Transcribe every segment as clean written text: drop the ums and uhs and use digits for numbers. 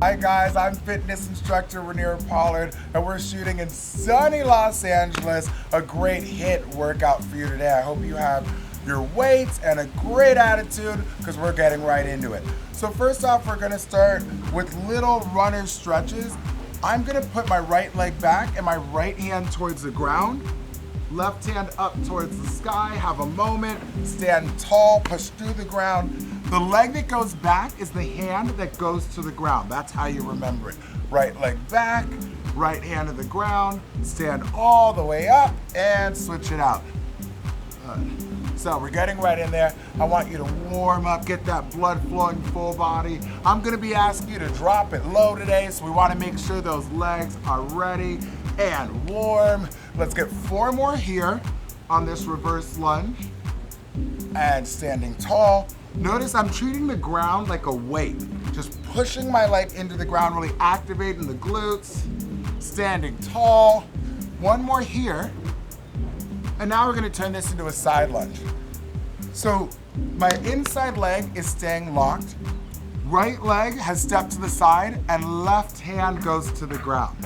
Hi guys, I'm fitness instructor Raneir Pollard, and we're shooting in sunny Los Angeles, a great HIIT workout for you today. I hope you have your weights and a great attitude because we're getting right into it. So first off, we're gonna start with little runner stretches. I'm gonna put my right leg back and my right hand towards the ground, left hand up towards the sky, have a moment, stand tall, push through the ground. The leg that goes back is the hand that goes to the ground. That's how you remember it. Right leg back, right hand to the ground, stand all the way up, and switch it out. So we're getting right in there. I want you to warm up, get that blood flowing full body. I'm gonna be asking you to drop it low today, so we wanna make sure those legs are ready and warm. Let's get 4 more here on this reverse lunge. And standing tall. Notice I'm treating the ground like a weight. Just pushing my leg into the ground, really activating the glutes. Standing tall. 1 more here. And now we're gonna turn this into a side lunge. So my inside leg is staying locked. Right leg has stepped to the side and left hand goes to the ground.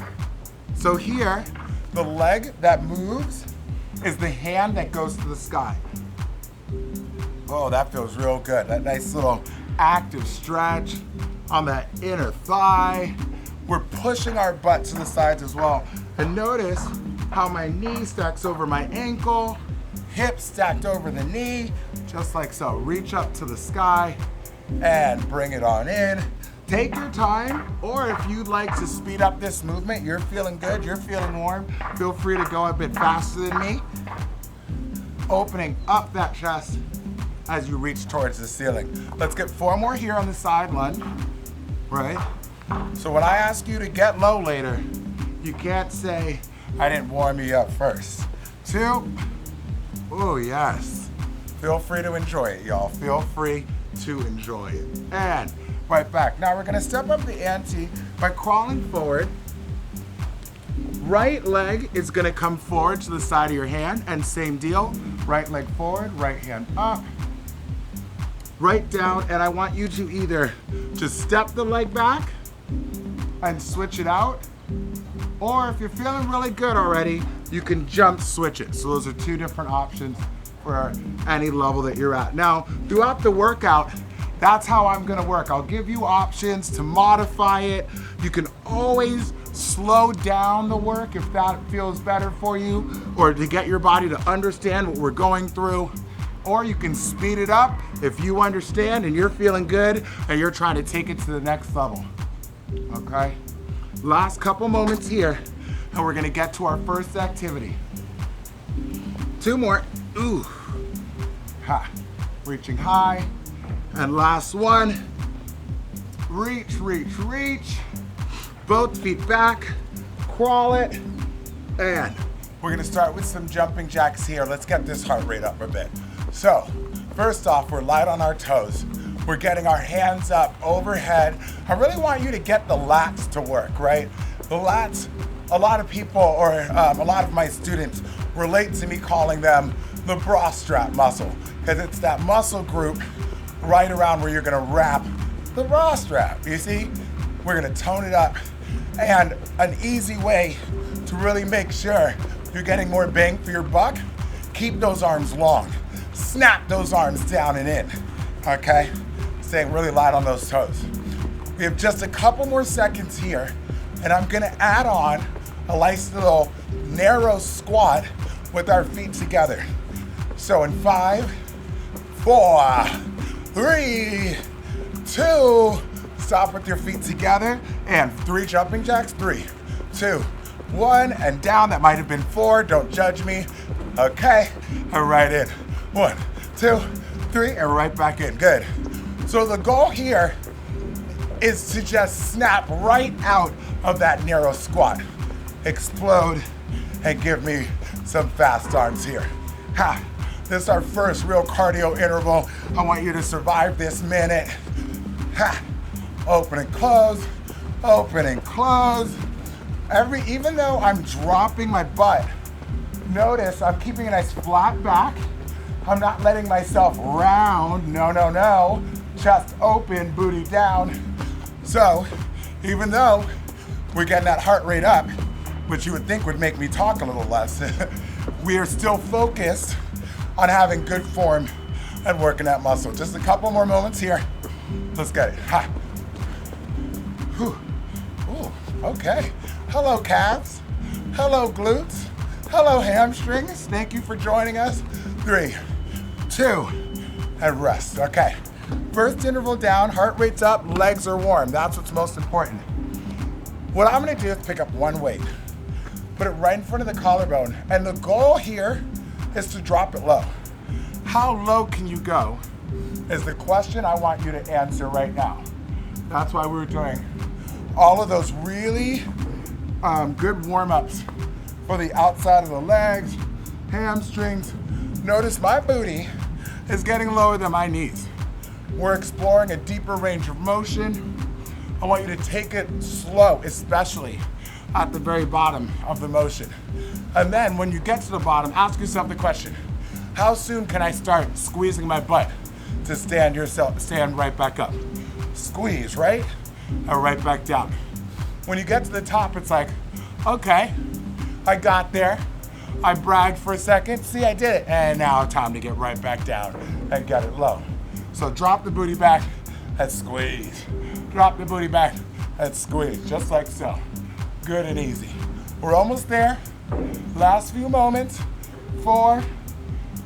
So here, the leg that moves is the hand that goes to the sky. Oh, that feels real good. That nice little active stretch on that inner thigh. We're pushing our butt to the sides as well. And notice how my knee stacks over my ankle, hips stacked over the knee, just like so. Reach up to the sky and bring it on in. Take your time, or if you'd like to speed up this movement, you're feeling good, you're feeling warm, feel free to go a bit faster than me. Opening up that chest as you reach towards the ceiling. Let's get 4 more here on the side lunge, right? So when I ask you to get low later, you can't say, I didn't warm you up first. 2, oh yes. Feel free to enjoy it, y'all. Feel free to enjoy it. And right back. Now we're gonna step up the ante by crawling forward. Right leg is gonna come forward to the side of your hand, and same deal. Right leg forward, right hand up. Right down, and I want you to either just step the leg back and switch it out, or if you're feeling really good already, you can jump switch it. So those are 2 different options for any level that you're at. Now, throughout the workout, that's how I'm gonna work. I'll give you options to modify it. You can always slow down the work if that feels better for you, or to get your body to understand what we're going through. Or you can speed it up if you understand and you're feeling good and you're trying to take it to the next level, okay? Last couple moments here, and we're gonna get to our first activity. 2 more, ooh, ha. Reaching high, and last one. Reach, reach, reach. Both feet back, crawl it, and we're gonna start with some jumping jacks here. Let's get this heart rate up a bit. So, first off, we're light on our toes. We're getting our hands up overhead. I really want you to get the lats to work, right? The lats, a lot of people, or a lot of my students relate to me calling them the bra strap muscle, because it's that muscle group right around where you're gonna wrap the bra strap, you see? We're gonna tone it up. And an easy way to really make sure you're getting more bang for your buck, keep those arms long. Snap those arms down and in, okay? Staying really light on those toes. We have just a couple more seconds here, and I'm gonna add on a nice little narrow squat with our feet together. So in 5, 4, 3, 2, stop with your feet together, and 3 jumping jacks, 3, 2, 1, and down. That might have been 4, don't judge me. Okay, and right in. 1, 2, 3, and right back in, good. So the goal here is to just snap right out of that narrow squat. Explode and give me some fast arms here. Ha, this is our first real cardio interval. I want you to survive this minute. Ha, open and close, open and close. Even though I'm dropping my butt, notice I'm keeping a nice flat back. I'm not letting myself round, no, no, no. Chest open, booty down. So Even though we're getting that heart rate up, which you would think would make me talk a little less, we are still focused on having good form and working that muscle. Just a couple more moments here. Let's get it. Ha. Whew. Ooh, okay. Hello, calves. Hello, glutes. Hello, hamstrings. Thank you for joining us. 3, 2, and rest. Okay. First interval down, heart rate's up, legs are warm. That's what's most important. What I'm gonna do is pick up one weight, put it right in front of the collarbone, and the goal here is to drop it low. How low can you go is the question I want you to answer right now. That's why we're doing all of those really good warm-ups for the outside of the legs, hamstrings. Notice my booty is getting lower than my knees. We're exploring a deeper range of motion. I want you to take it slow, especially at the very bottom of the motion. And then when you get to the bottom, ask yourself the question, how soon can I start squeezing my butt to stand right back up? Squeeze, right? And right back down. When you get to the top, it's like, okay, I got there. I bragged for a second. See, I did it. And now time to get right back down and get it low. So drop the booty back and squeeze. Drop the booty back and squeeze, just like so. Good and easy. We're almost there. Last few moments. 4,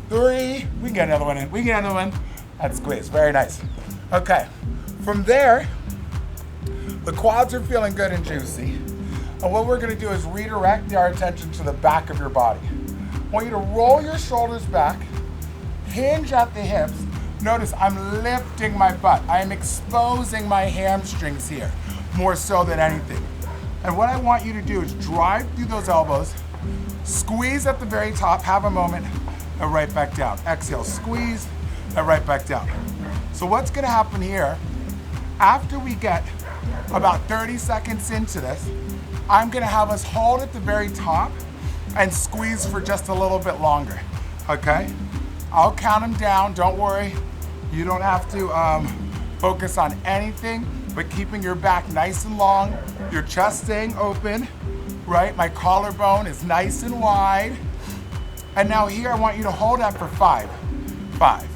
3. We can get another one in. We can get another one. And squeeze. Very nice. Okay. From there, the quads are feeling good and juicy. And what we're going to do is redirect our attention to the back of your body. I want you to roll your shoulders back, hinge at the hips. Notice I'm lifting my butt. I am exposing my hamstrings here, more so than anything. And what I want you to do is drive through those elbows, squeeze at the very top, have a moment, and right back down. Exhale, squeeze, and right back down. So what's gonna happen here, after we get about 30 seconds into this, I'm gonna have us hold at the very top and squeeze for just a little bit longer, okay? I'll count them down, don't worry. You don't have to focus on anything but keeping your back nice and long, your chest staying open, right? My collarbone is nice and wide. And now here I want you to hold that for 5, 5,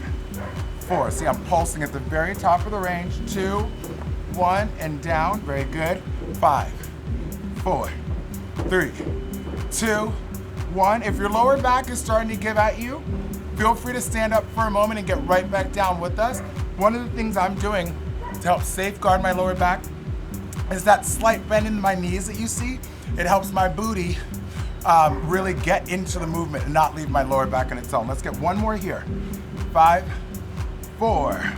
4. See, I'm pulsing at the very top of the range. 2, 1, and down, very good. 5, 4, 3, 2, 1. If your lower back is starting to give at you, feel free to stand up for a moment and get right back down with us. One of the things I'm doing to help safeguard my lower back is that slight bend in my knees that you see. It helps my booty really get into the movement and not leave my lower back on its own. Let's get one more here. 5, 4,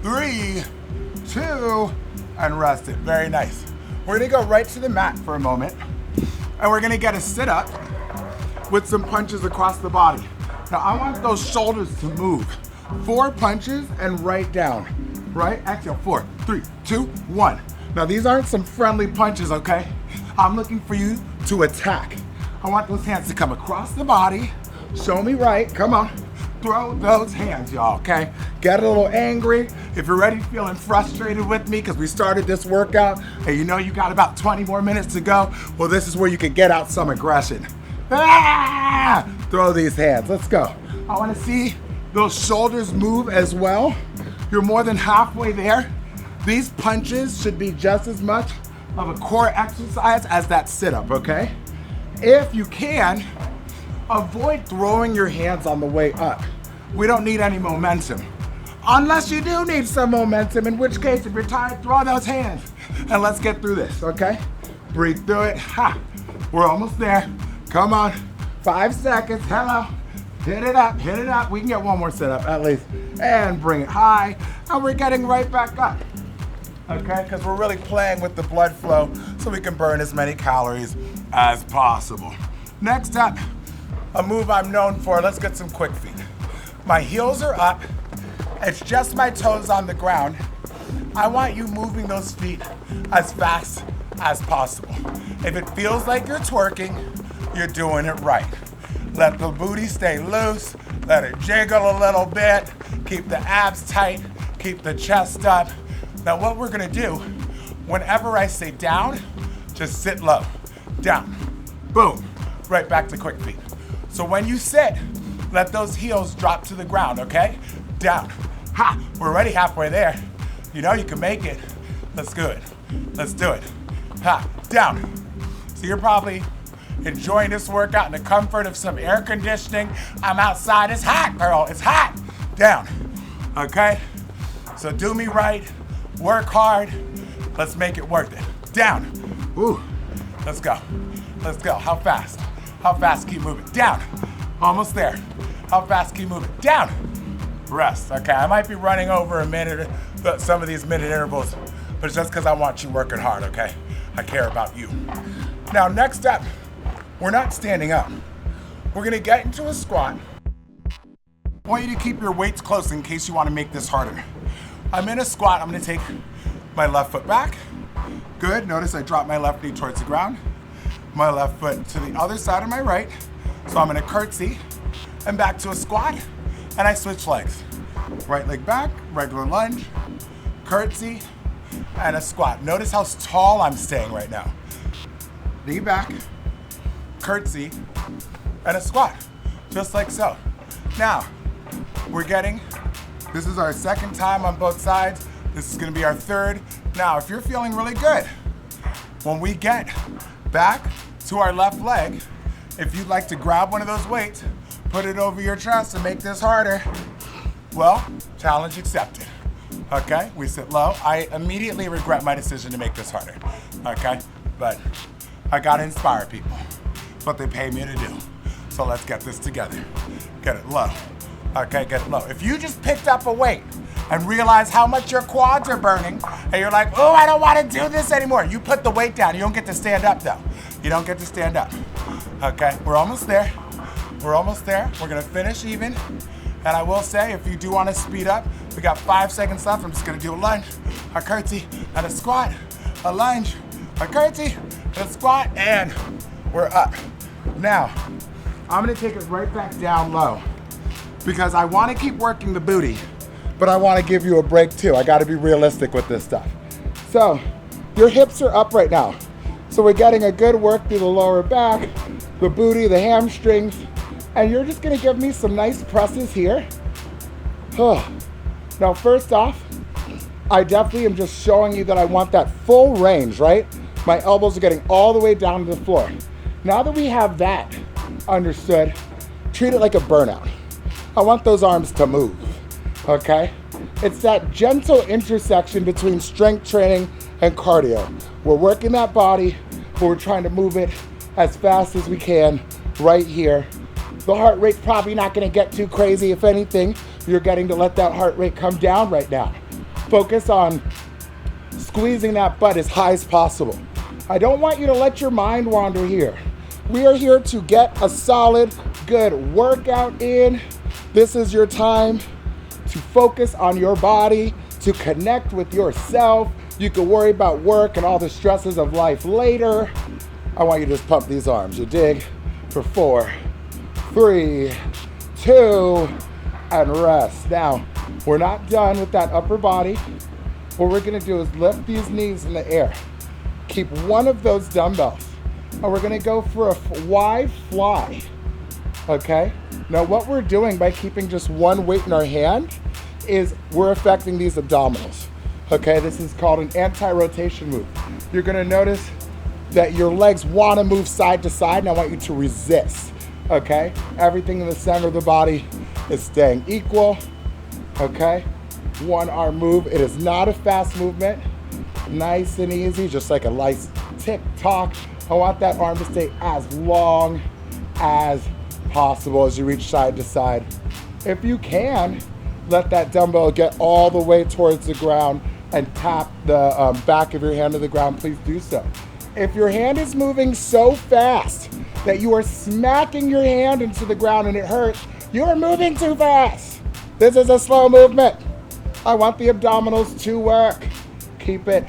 3, 2, and rest it. Very nice. We're gonna go right to the mat for a moment, and we're gonna get a sit-up with some punches across the body. Now I want those shoulders to move. 4 punches and right down, right? Exhale, 4, 3, 2, 1. Now these aren't some friendly punches, okay? I'm looking for you to attack. I want those hands to come across the body. Show me right, come on. Throw those hands, y'all, okay? Get a little angry. If you're already feeling frustrated with me because we started this workout and you know you got about 20 more minutes to go, well, this is where you can get out some aggression. Ah! Throw these hands, let's go. I wanna see those shoulders move as well. You're more than halfway there. These punches should be just as much of a core exercise as that sit-up, okay? If you can, avoid throwing your hands on the way up. We don't need any momentum. Unless you do need some momentum, in which case, if you're tired, throw those hands. And let's get through this, okay? Breathe through it. Ha! We're almost there. Come on. 5 seconds. Hello. Hit it up. Hit it up. We can get one more sit-up at least. And bring it high. And we're getting right back up. Okay? Because we're really playing with the blood flow so we can burn as many calories as possible. Next up, a move I'm known for. Let's get some quick feet. My heels are up. It's just my toes on the ground. I want you moving those feet as fast as possible. If it feels like you're twerking, you're doing it right. Let the booty stay loose. Let it jiggle a little bit. Keep the abs tight. Keep the chest up. Now what we're gonna do, Whenever I say down, just sit low. Down, boom, right back to quick feet. So when you sit, let those heels drop to the ground, okay? Down, ha, we're already halfway there. You know you can make it. Let's do it. Let's do it. Ha, down. So you're probably enjoying this workout in the comfort of some air conditioning. I'm outside, it's hot, girl, it's hot. Down, okay? So do me right, work hard, let's make it worth it. Down, ooh, let's go. Let's go, how fast? How fast, keep moving. Down, almost there. How fast, keep moving. Down, rest, okay? I might be running over a minute, some of these minute intervals, but it's just because I want you working hard, okay? I care about you. Now, next up, we're not standing up. We're gonna get into a squat. I want you to keep your weights close in case you wanna make this harder. I'm in a squat, I'm gonna take my left foot back. Good, notice I drop my left knee towards the ground. My left foot to the other side of my right. So I'm gonna curtsy and back to a squat, and I switch legs. Right leg back, regular lunge, curtsy, and a squat. Notice how tall I'm staying right now. Knee back, curtsy, and a squat, just like so. Now, this is our second time on both sides. This is gonna be our third. Now, if you're feeling really good, when we get back to our left leg, if you'd like to grab one of those weights, put it over your chest and make this harder, well, challenge accepted. Okay, we sit low. I immediately regret my decision to make this harder, okay? But I gotta inspire people. It's what they pay me to do. So let's get this together. Get it low, okay, get it low. If you just picked up a weight and realize how much your quads are burning, and you're like, oh, I don't wanna do this anymore. You put the weight down, you don't get to stand up though. You don't get to stand up, okay? We're almost there, we're almost there. We're gonna finish even. And I will say, if you do wanna speed up, we got 5 seconds left. I'm just gonna do a lunge, a curtsy, and a squat, a lunge, a curtsy, a squat, and we're up. Now, I'm gonna take it right back down low because I wanna keep working the booty, but I wanna give you a break too. I gotta be realistic with this stuff. So, your hips are up right now. So we're getting a good work through the lower back, the booty, the hamstrings, and you're just gonna give me some nice presses here. Now, first off, I definitely am just showing you that I want that full range, right? My elbows are getting all the way down to the floor. Now that we have that understood, treat it like a burnout. I want those arms to move, okay? It's that gentle intersection between strength training and cardio. We're working that body, but we're trying to move it as fast as we can right here. The heart rate's probably not gonna get too crazy. If anything, you're getting to let that heart rate come down right now. Focus on squeezing that butt as high as possible. I don't want you to let your mind wander here. We are here to get a solid, good workout in. This is your time to focus on your body, to connect with yourself. You can worry about work and all the stresses of life later. I want you to just pump these arms. You dig for 4, 3, 2, and rest. Now, we're not done with that upper body. What we're gonna do is lift these knees in the air. Keep one of those dumbbells. And we're gonna go for a wide fly, okay? Now what we're doing by keeping just one weight in our hand is we're affecting these abdominals, okay? This is called an anti-rotation move. You're gonna notice that your legs wanna move side to side, and I want you to resist, okay? Everything in the center of the body is staying equal, okay? One arm move. It is not a fast movement. Nice and easy, just like a nice tick-tock. I want that arm to stay as long as possible as you reach side to side. If you can, let that dumbbell get all the way towards the ground and tap the back of your hand to the ground, please do so. If your hand is moving so fast that you are smacking your hand into the ground and it hurts, you are moving too fast. This is a slow movement. I want the abdominals to work. Keep it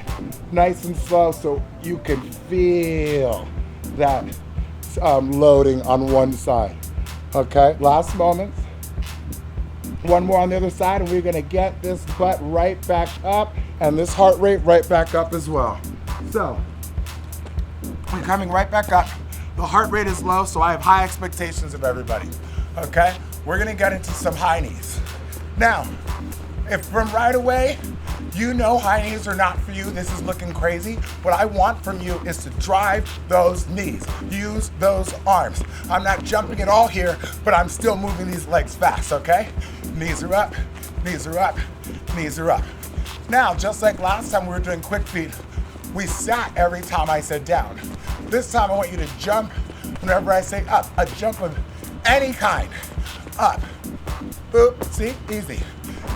nice and slow so you can feel that loading on one side. Okay, last moments. One more on the other side, and we're gonna get this butt right back up and this heart rate right back up as well. So, we're coming right back up. The heart rate is low, so I have high expectations of everybody, okay? We're gonna get into some high knees. Now, if from right away, you know high knees are not for you, this is looking crazy, what I want from you is to drive those knees. Use those arms. I'm not jumping at all here, but I'm still moving these legs fast, okay? Knees are up, knees are up, knees are up. Now, just like last time we were doing quick feet, we sat every time I said down. This time I want you to jump whenever I say up. A jump of any kind. Up. Boop. See? Easy.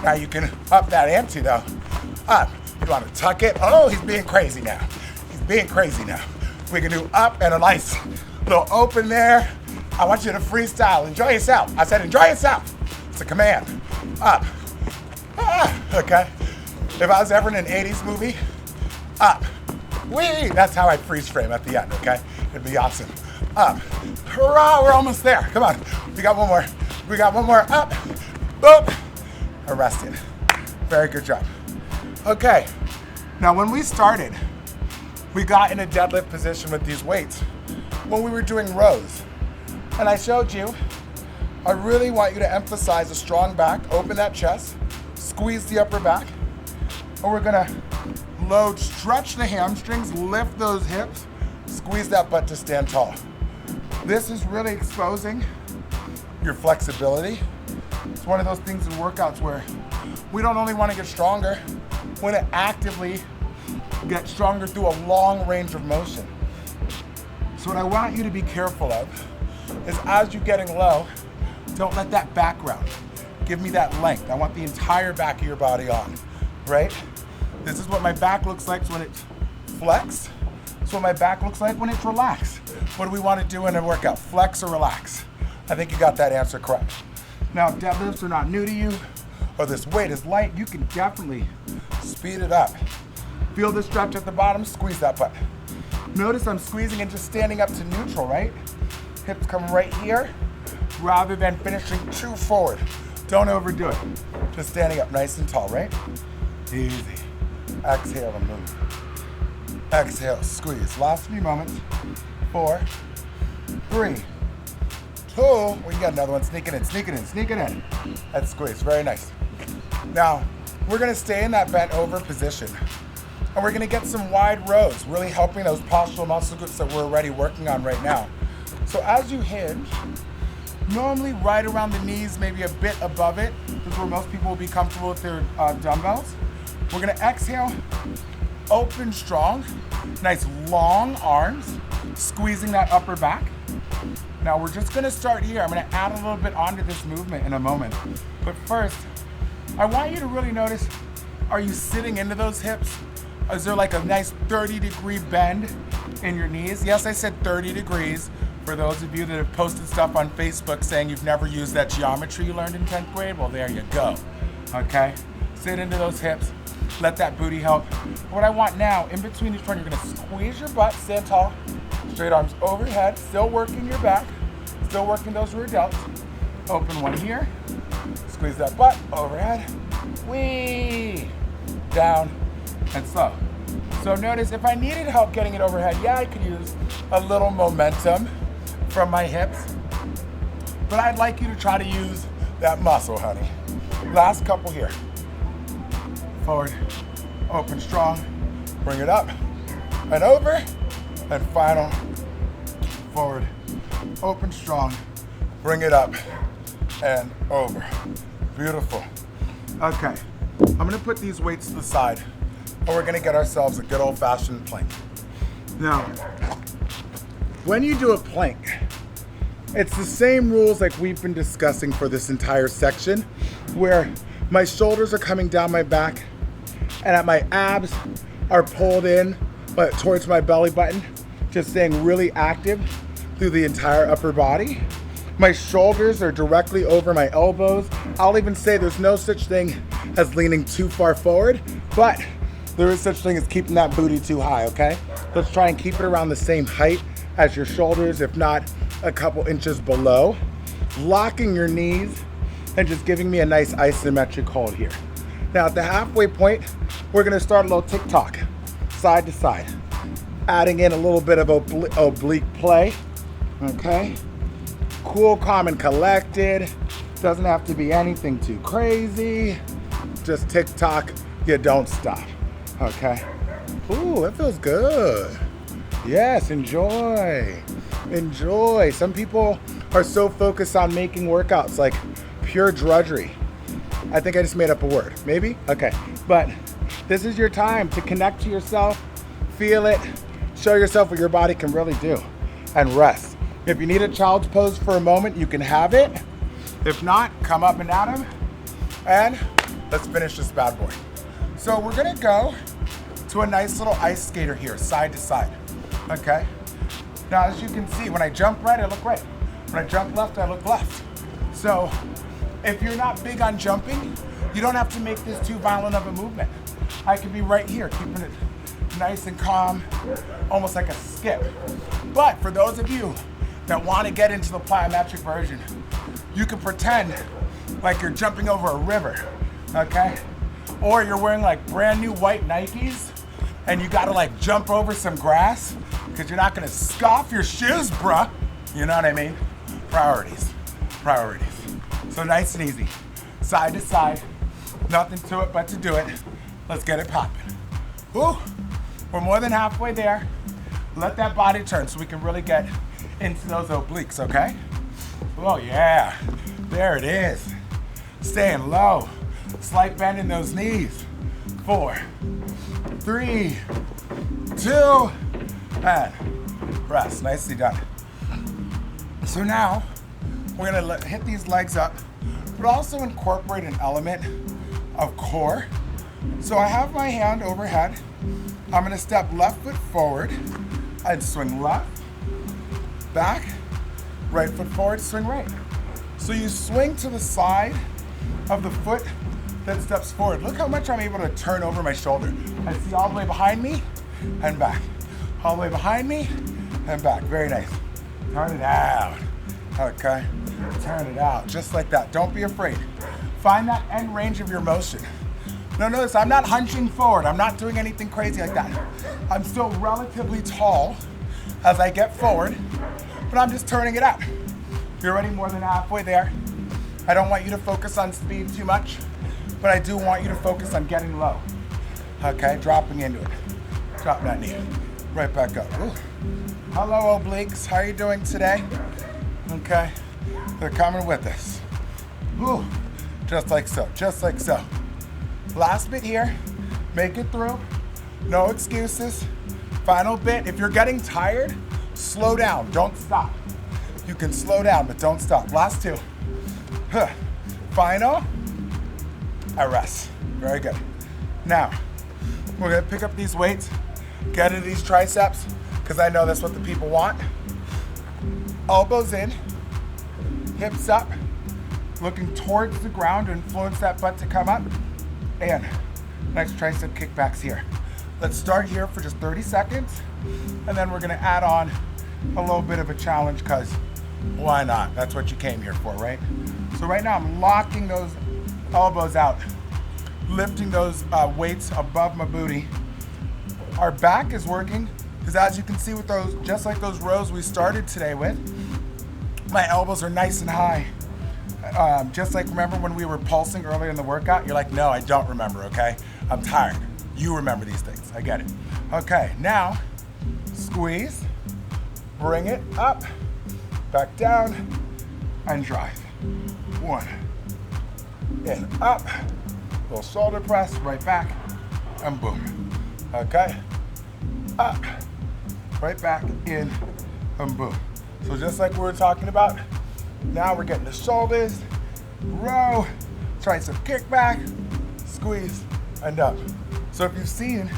Now you can up that ante though. Up. You want to tuck it? Oh, he's being crazy now. He's being crazy now. We can do up and a nice little open there. I want you to freestyle. Enjoy yourself. I said enjoy yourself. It's a command. Up. Okay. If I was ever in an 80s movie, up. Whee! That's how I freeze frame at the end, okay? It'd be awesome. Up. Hurrah, we're almost there. Come on. We got one more. We got one more. Up. Boop. Arrested. Very good job. Okay. Now, when we started, we got in a deadlift position with these weights when we were doing rows. And I showed you, I really want you to emphasize a strong back, open that chest, squeeze the upper back, and we're gonna load, stretch the hamstrings, lift those hips, squeeze that butt to stand tall. This is really exposing your flexibility. It's one of those things in workouts where we don't only want to get stronger, we want to actively get stronger through a long range of motion. So what I want you to be careful of is as you're getting low, don't let that background give me that length. I want the entire back of your body on, right? This is what my back looks like when it's flexed. This is what my back looks like when it's relaxed. What do we want to do in a workout? Flex or relax? I think you got that answer correct. Now, if deadlifts are not new to you, or this weight is light, you can definitely speed it up. Feel the stretch at the bottom, squeeze that butt. Notice I'm squeezing and just standing up to neutral, right? Hips come right here, rather than finishing too forward. Don't overdo it. Just standing up nice and tall, right? Easy. Exhale and move. Exhale, squeeze. Last few moments. 4, 3, 2. We got another one. Sneak it in, sneak it in, sneak it in. That's squeeze. Very nice. Now, we're going to stay in that bent over position. And we're going to get some wide rows, really helping those postural muscle groups that we're already working on right now. So as you hinge, normally right around the knees, maybe a bit above it. This is where most people will be comfortable with their dumbbells. We're gonna exhale, open strong, nice long arms, squeezing that upper back. Now we're just gonna start here. I'm gonna add a little bit onto this movement in a moment. But first, I want you to really notice, are you sitting into those hips? Is there like a nice 30-degree bend in your knees? Yes, I said 30 degrees. For those of you that have posted stuff on Facebook saying you've never used that geometry you learned in 10th grade, well, there you go, okay? Sit into those hips, let that booty help. What I want now, in between each one, you're gonna squeeze your butt, stand tall, straight arms overhead, still working your back, still working those rear delts. Open one here, squeeze that butt, overhead, whee, down, and slow. So notice if I needed help getting it overhead, yeah, I could use a little momentum from my hips, but I'd like you to try to use that muscle, honey. Last couple here. Forward, open strong, bring it up, and over, and final, forward, open strong, bring it up, and over. Beautiful. Okay, I'm gonna put these weights to the side, and we're gonna get ourselves a good old-fashioned plank. Now, when you do a plank, it's the same rules like we've been discussing for this entire section, where my shoulders are coming down my back and at my abs are pulled in but towards my belly button, just staying really active through the entire upper body. My shoulders are directly over my elbows. I'll even say there's no such thing as leaning too far forward, but there is such thing as keeping that booty too high, okay? Let's try and keep it around the same height as your shoulders, if not a couple inches below. Locking your knees and just giving me a nice isometric hold here. Now at the halfway point, we're gonna start a little tick-tock, side to side. Adding in a little bit of oblique play, okay? Cool, calm, and collected. Doesn't have to be anything too crazy. Just tick-tock, you don't stop, okay? Ooh, it feels good. Yes, enjoy. Enjoy. Some people are so focused on making workouts like pure drudgery. I think I just made up a word. Maybe? Okay. But this is your time to connect to yourself, feel it, show yourself what your body can really do, and rest. If you need a child's pose for a moment, you can have it. If not, come up and at 'em, and let's finish this bad boy. So we're gonna go to a nice little ice skater here, side to side, okay? Now, as you can see, when I jump right, I look right. When I jump left, I look left. So if you're not big on jumping, you don't have to make this too violent of a movement. I can be right here, keeping it nice and calm, almost like a skip. But for those of you that want to get into the plyometric version, you can pretend like you're jumping over a river, okay? Or you're wearing like brand new white Nikes and you gotta like jump over some grass because you're not gonna scoff your shoes, bruh. You know what I mean? Priorities, priorities. So nice and easy, side to side, nothing to it but to do it. Let's get it popping. Woo, we're more than halfway there. Let that body turn so we can really get into those obliques, okay? Oh yeah, there it is. Staying low, slight bend in those knees. 4, 3, 2, and rest, nicely done. So now, we're gonna hit these legs up, but also incorporate an element of core. So I have my hand overhead. I'm gonna step left foot forward and swing left, back, right foot forward, swing right. So you swing to the side of the foot that steps forward. Look how much I'm able to turn over my shoulder. I see all the way behind me and back. All the way behind me and back. Very nice. Turn it out. Okay. Turn it out. Just like that. Don't be afraid. Find that end range of your motion. Now notice, I'm not hunching forward. I'm not doing anything crazy like that. I'm still relatively tall as I get forward, but I'm just turning it out. You're already more than halfway there. I don't want you to focus on speed too much, but I do want you to focus on getting low. Okay, dropping into it. Drop that knee. Right back up. Ooh. Hello, obliques. How are you doing today? Okay, they're coming with us. Ooh. Just like so, just like so. Last bit here, make it through. No excuses. Final bit, if you're getting tired, slow down, don't stop. You can slow down, but don't stop. Last 2. Final, I rest. Very good. Now, we're gonna pick up these weights, get into these triceps, because I know that's what the people want. Elbows in, hips up, looking towards the ground to influence that butt to come up. And next tricep kickbacks here. Let's start here for just 30 seconds, and then we're gonna add on a little bit of a challenge, because why not? That's what you came here for, right? So right now I'm locking those elbows out, lifting those weights above my booty. Our back is working, because as you can see with those, just like those rows we started today with, my elbows are nice and high. Just like, remember when we were pulsing earlier in the workout? You're like, no, I don't remember, okay? I'm tired. You remember these things, I get it. Okay, now, squeeze, bring it up, back down, and drive. 1, and up, little shoulder press, right back, and boom. Okay, up, right back, in, and boom. So just like we were talking about, now we're getting the shoulders, row, tricep kickback, squeeze, and up. So if you've seen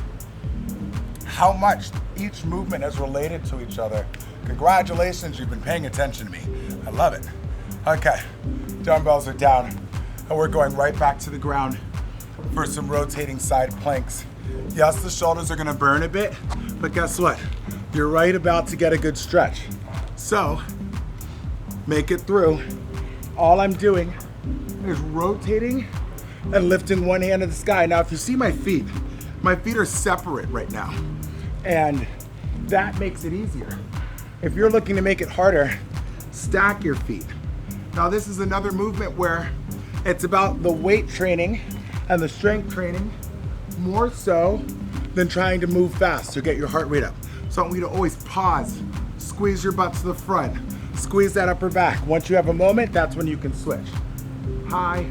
how much each movement is related to each other, congratulations, you've been paying attention to me. I love it. Okay, dumbbells are down, and we're going right back to the ground for some rotating side planks. Yes, the shoulders are gonna burn a bit, but guess what? You're right about to get a good stretch. So, make it through. All I'm doing is rotating and lifting one hand to the sky. Now, if you see my feet are separate right now. And that makes it easier. If you're looking to make it harder, stack your feet. Now this is another movement where it's about the weight training and the strength training more so than trying to move fast to get your heart rate up. So I want you to always pause, squeeze your butt to the front, squeeze that upper back. Once you have a moment, that's when you can switch. High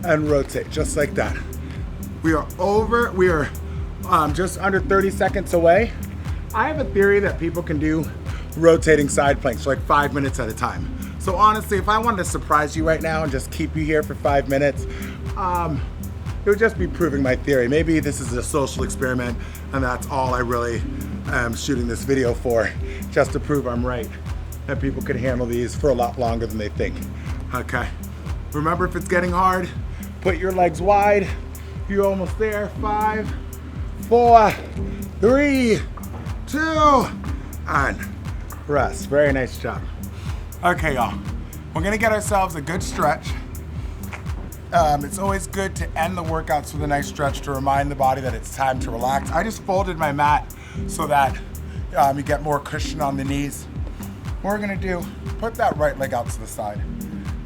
and rotate, just like that. We are just under 30 seconds away. I have a theory that people can do rotating side planks for like 5 minutes at a time. So honestly, if I wanted to surprise you right now and just keep you here for 5 minutes, it would just be proving my theory. Maybe this is a social experiment and that's all I really am shooting this video for, just to prove I'm right, that people can handle these for a lot longer than they think. Okay, remember, if it's getting hard, put your legs wide. You're almost there. 5, 4, 3, 2, and rest. Very nice job. Okay, y'all, we're gonna get ourselves a good stretch. It's always good to end the workouts with a nice stretch to remind the body that it's time to relax. I just folded my mat so that you get more cushion on the knees. What we're gonna do, put that right leg out to the side.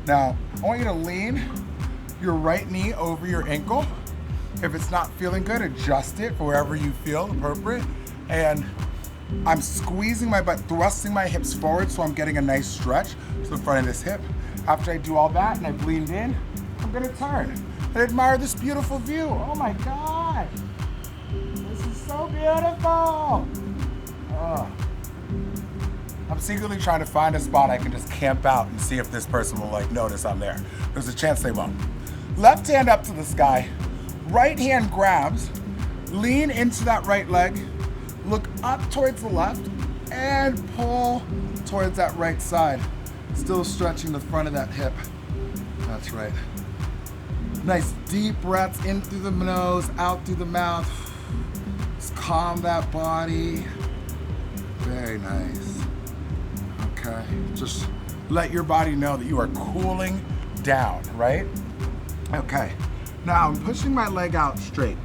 Now, I want you to lean your right knee over your ankle. If it's not feeling good, adjust it for wherever you feel appropriate. And I'm squeezing my butt, thrusting my hips forward so I'm getting a nice stretch to the front of this hip. After I do all that and I've leaned in, I'm gonna turn and admire this beautiful view. Oh my God, this is so beautiful. Oh. I'm secretly trying to find a spot I can just camp out and see if this person will like notice I'm there. There's a chance they won't. Left hand up to the sky, right hand grabs, lean into that right leg, look up towards the left, and pull towards that right side. Still stretching the front of that hip. That's right. Nice deep breaths in through the nose, out through the mouth. Just calm that body. Very nice. Okay, just let your body know that you are cooling down, right? Okay, now I'm pushing my leg out straight.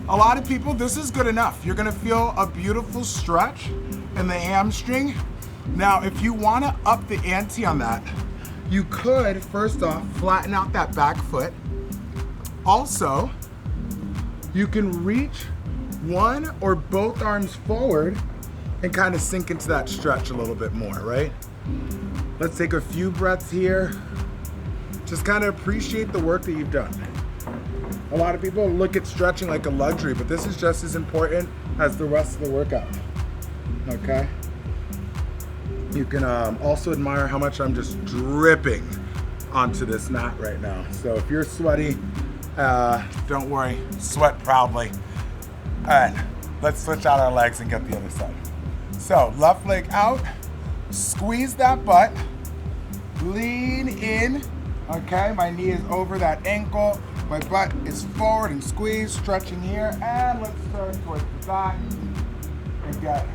A lot of people, this is good enough. You're gonna feel a beautiful stretch in the hamstring. Now, if you wanna up the ante on that, you could, first off, flatten out that back foot. Also, you can reach one or both arms forward and kind of sink into that stretch a little bit more, right? Let's take a few breaths here. Just kind of appreciate the work that you've done. A lot of people look at stretching like a luxury, but this is just as important as the rest of the workout, okay? You can also admire how much I'm just dripping onto this mat right now. So if you're sweaty, don't worry, sweat proudly. All right, let's switch out our legs and get the other side. So left leg out, squeeze that butt, lean in, okay? My knee is over that ankle, my butt is forward and squeeze, stretching here, and let's turn towards the back and get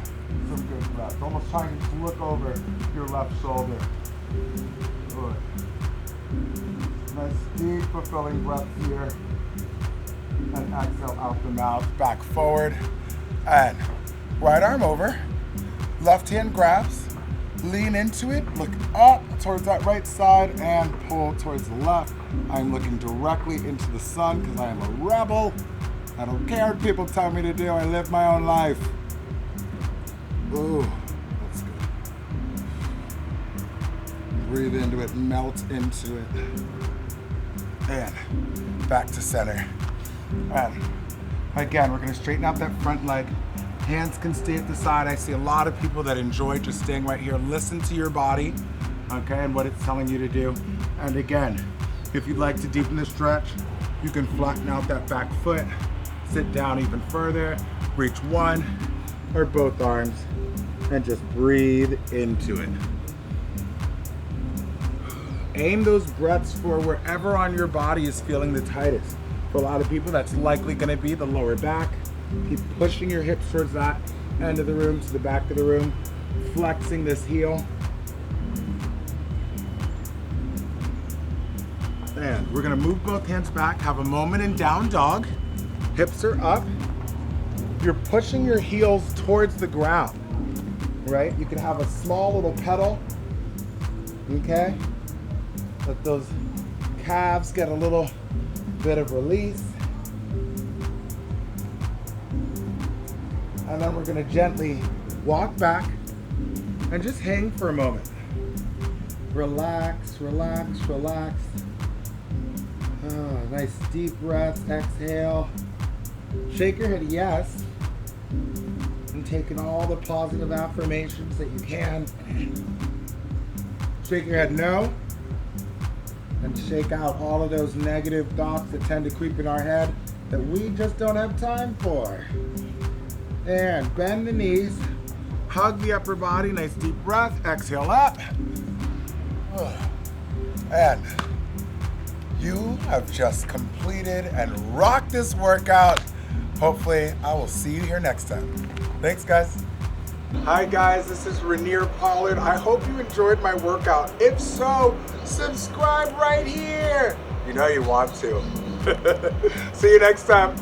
some good breath. Almost trying to look over your left shoulder. Good. Nice deep fulfilling breath here. And exhale out the mouth, back forward. And right arm over, left hand grabs, lean into it, look up towards that right side and pull towards the left. I'm looking directly into the sun because I am a rebel. I don't care what people tell me to do, I live my own life. Ooh, that's good. Breathe into it, melt into it. And back to center. And again, we're gonna straighten out that front leg. Hands can stay at the side. I see a lot of people that enjoy just staying right here. Listen to your body, okay, and what it's telling you to do. And again, if you'd like to deepen the stretch, you can flatten out that back foot, sit down even further, reach one or both arms, and just breathe into it. Aim those breaths for wherever on your body is feeling the tightest. For a lot of people, that's likely gonna be the lower back. Keep pushing your hips towards that end of the room to the back of the room, flexing this heel. And we're gonna move both hands back, have a moment in down dog. Hips are up. You're pushing your heels towards the ground. right? You can have a small little pedal, okay? Let those calves get a little bit of release. And then we're gonna gently walk back and just hang for a moment. Relax, relax, relax. Oh, nice deep breaths, exhale. Shake your head yes. And take in all the positive affirmations that you can. Shake your head no. And shake out all of those negative thoughts that tend to creep in our head that we just don't have time for. And bend the knees. Hug the upper body. Nice deep breath. Exhale up. And you have just completed and rocked this workout. Hopefully, I will see you here next time. Thanks, guys. Hi, guys. This is Raneir Pollard. I hope you enjoyed my workout. If so, subscribe right here. You know you want to. See you next time.